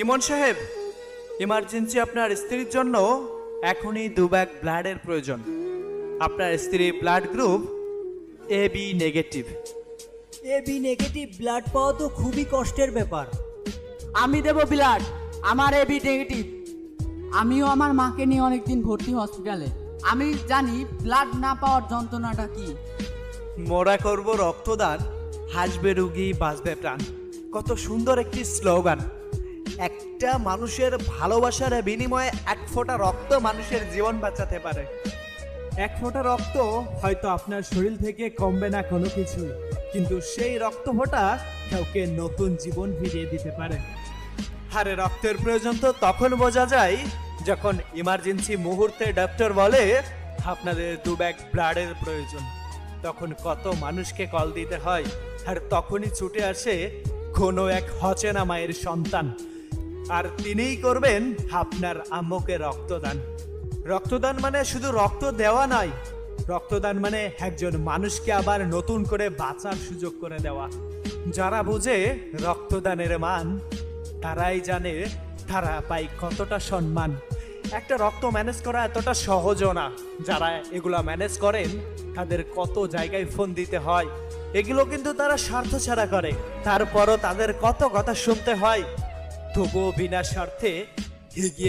ইমন সাহেব, ইমার্জেন্সি আপনার স্ত্রীর জন্য এখনই 2 ব্যাগ ব্লাডের প্রয়োজন। আপনার স্ত্রীর blood group AB negative. AB negative blood পাওয়া তো খুবই কষ্টের ব্যাপার। আমি দেব ব্লাড, আমার এবি নেগেটিভ। আমিও আমার মাকে নিয়ে অনেকদিন ভর্তি হসপিটালে। আমি জানি ব্লাড না পাওয়ার যন্ত্রণাটা কি। মোরা করব রক্তদান, হাসবে রুগী বাঁচবে প্রাণ। কত সুন্দর একটি স্লোগান। একটা মানুষের ভালোবাসার বিনিময়ে 1 ফোঁটা রক্ত মানুষের জীবন বাঁচাতে পারে। 1 ফোঁটা রক্ত হয়তো আপনার শরীর থেকে কমবে না কোনো কিছুই, কিন্তু সেই রক্ত ফোঁটা কাউকে নতুন জীবন ফিরিয়ে দিতে পারে। আরে রক্তের প্রয়োজন তো তখন বোঝা যায় যখন ইমার্জেন্সি মুহূর্তে ডক্টর বলে আপনাদের 2 ব্যাগ ব্লাডের প্রয়োজন। তখন কত মানুষকে কল দিতে হয়, আর তখনই ছুটে আসে কোনো এক অচেনা মায়ের সন্তান, আর তিনিই করবেন আপনার আম্মুকে রক্তদান। রক্তদান মানে শুধু রক্ত দেওয়া নয়, রক্তদান মানে একজন মানুষকে আবার নতুন করে বাঁচার সুযোগ করে দেওয়া। যারা বুঝে রক্তদানের মান, তারাই জানে তারা পায় কতটা সম্মান। একটা রক্ত ম্যানেজ করা এতটা সহজও না। যারা এগুলা ম্যানেজ করেন তাদের কত জায়গায় ফোন দিতে হয়, এগুলো কিন্তু তারা স্বার্থ ছাড়া করে। তারপরও তাদের কত কথা শুনতে হয়, তবুও বিনা স্বার্থে এগিয়ে